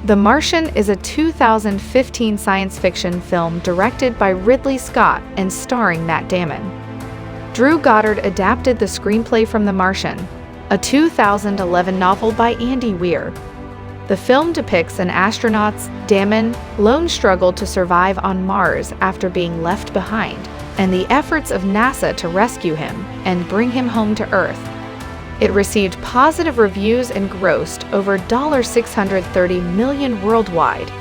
The Martian is a 2015 science fiction film directed by Ridley Scott and starring Matt Damon. Drew Goddard adapted the screenplay from The Martian, a 2011 novel by Andy Weir. The film depicts an astronaut's, Damon, lone struggle to survive on Mars after being left behind, and the efforts of NASA to rescue him and bring him home to Earth. It received positive reviews and grossed over $630 million worldwide.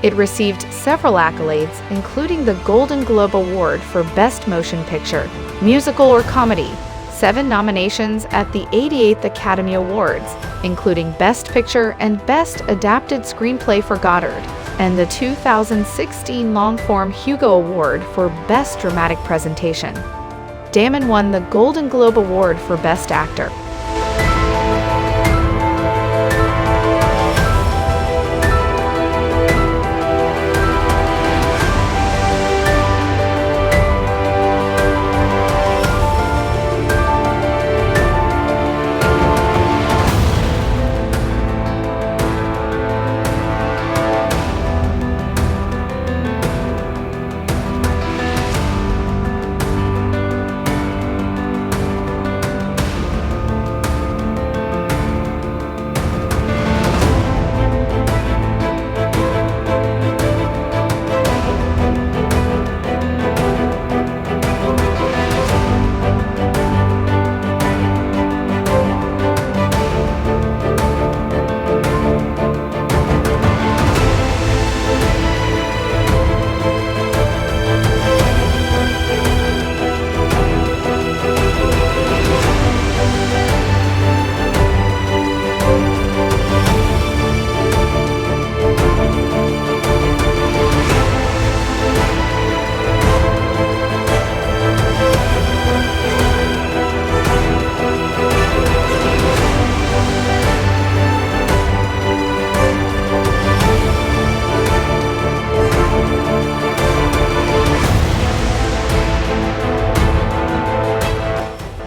It received several accolades, including the Golden Globe Award for Best Motion Picture, Musical or Comedy, 7 nominations at the 88th Academy Awards, including Best Picture and Best Adapted Screenplay for Goddard, and the 2016 long-form Hugo Award for Best Dramatic Presentation. Damon won the Golden Globe Award for Best Actor.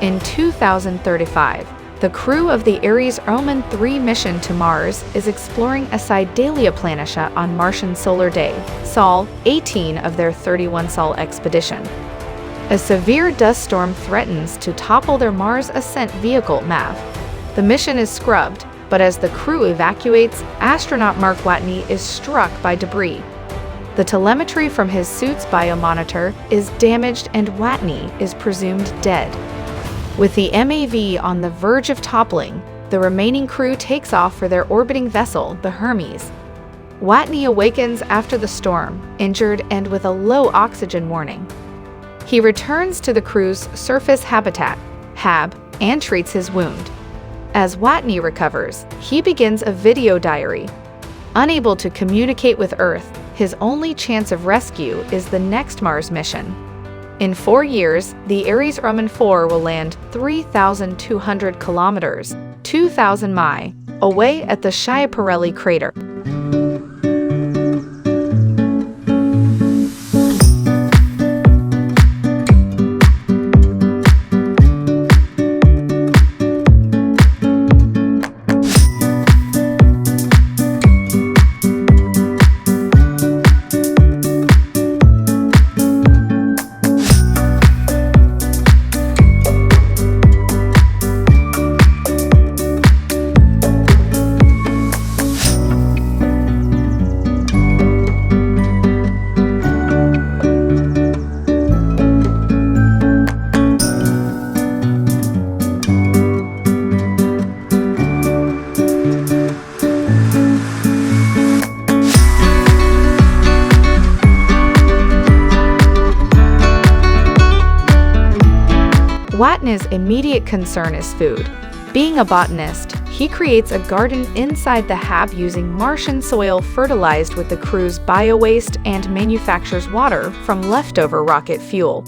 In 2035, the crew of the Ares-Roman 3 mission to Mars is exploring Acidalia Planitia on Martian solar day, Sol 18 of their 31-Sol expedition. A severe dust storm threatens to topple their Mars Ascent Vehicle, MAV. The mission is scrubbed, but as the crew evacuates, astronaut Mark Watney is struck by debris. The telemetry from his suit's biomonitor is damaged and Watney is presumed dead. With the MAV on the verge of toppling, the remaining crew takes off for their orbiting vessel, the Hermes. Watney awakens after the storm, injured and with a low oxygen warning. He returns to the crew's surface habitat, HAB, and treats his wound. As Watney recovers, he begins a video diary. Unable to communicate with Earth, his only chance of rescue is the next Mars mission. In 4 years, the Ares-Roman 4 will land 3,200 kilometers, 2,000 mi, away at the Schiaparelli crater. Watney's immediate concern is food. Being a botanist, he creates a garden inside the HAB using Martian soil fertilized with the crew's bio-waste and manufactures water from leftover rocket fuel.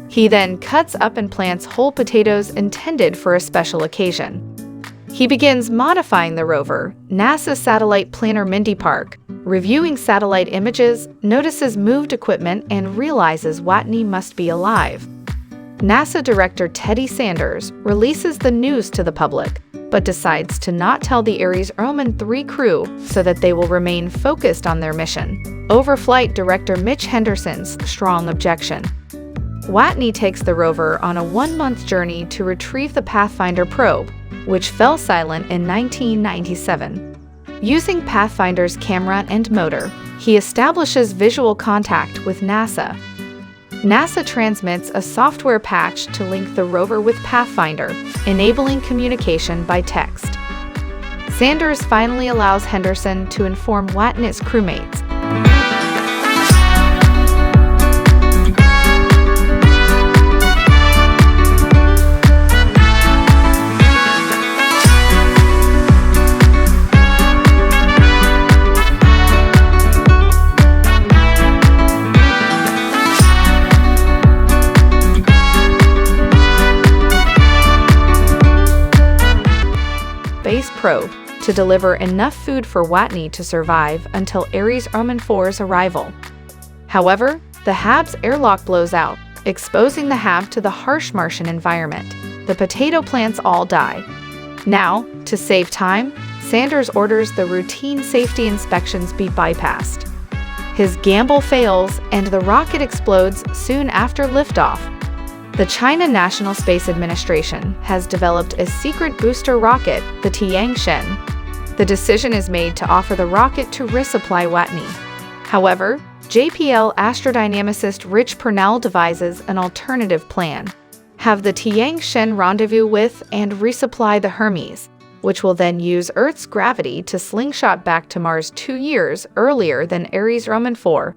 He then cuts up and plants whole potatoes intended for a special occasion. He begins modifying the rover, NASA satellite planner Mindy Park, reviewing satellite images, notices moved equipment, and realizes Watney must be alive. NASA Director Teddy Sanders releases the news to the public, but decides to not tell the Ares Roman 3 crew so that they will remain focused on their mission. Overflight Director Mitch Henderson's strong objection. Watney takes the rover on a 1-month journey to retrieve the Pathfinder probe, which fell silent in 1997. Using Pathfinder's camera and motor, he establishes visual contact with NASA. NASA transmits a software patch to link the rover with Pathfinder, enabling communication by text. Sanders finally allows Henderson to inform Watney's crewmates. Space probe to deliver enough food for Watney to survive until Ares Roman 4's arrival. However, the HAB's airlock blows out, exposing the HAB to the harsh Martian environment. The potato plants all die. Now, to save time, Sanders orders the routine safety inspections be bypassed. His gamble fails, and the rocket explodes soon after liftoff. The China National Space Administration has developed a secret booster rocket, the Tiantian. The decision is made to offer the rocket to resupply Watney. However, JPL astrodynamicist Rich Purnell devises an alternative plan. Have the Tiantian rendezvous with and resupply the Hermes, which will then use Earth's gravity to slingshot back to Mars 2 years earlier than Ares Roman 4.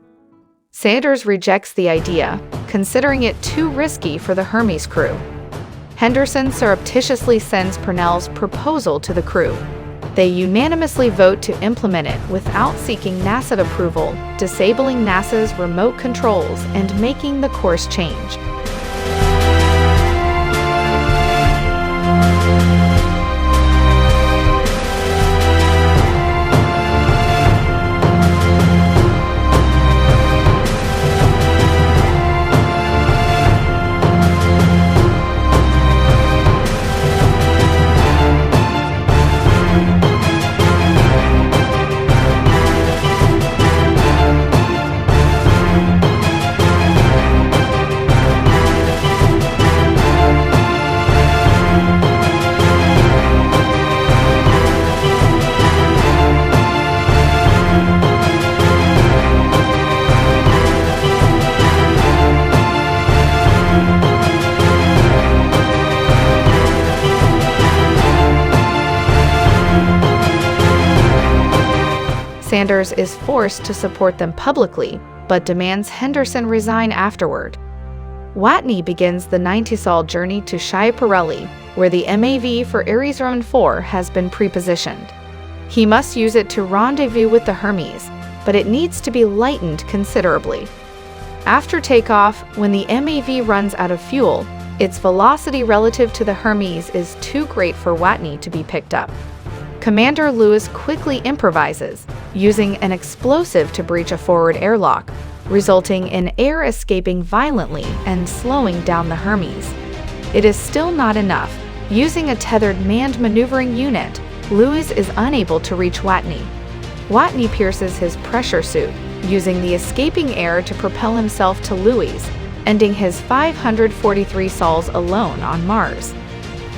Sanders rejects the idea, considering it too risky for the Hermes crew. Henderson surreptitiously sends Purnell's proposal to the crew. They unanimously vote to implement it without seeking NASA approval, disabling NASA's remote controls and making the course change. Sanders is forced to support them publicly, but demands Henderson resign afterward. Watney begins the 90-sol journey to Schiaparelli, where the MAV for Ares Roman 4 has been prepositioned. He must use it to rendezvous with the Hermes, but it needs to be lightened considerably. After takeoff, when the MAV runs out of fuel, its velocity relative to the Hermes is too great for Watney to be picked up. Commander Lewis quickly improvises, using an explosive to breach a forward airlock, resulting in air escaping violently and slowing down the Hermes. It is still not enough. Using a tethered manned maneuvering unit, Lewis is unable to reach Watney. Watney pierces his pressure suit, using the escaping air to propel himself to Lewis, ending his 543 sols alone on Mars.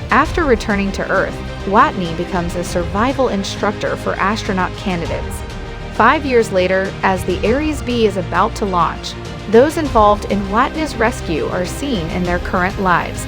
After returning to Earth, Watney becomes a survival instructor for astronaut candidates. 5 years later, as the Ares B is about to launch, those involved in Watney's rescue are seen in their current lives.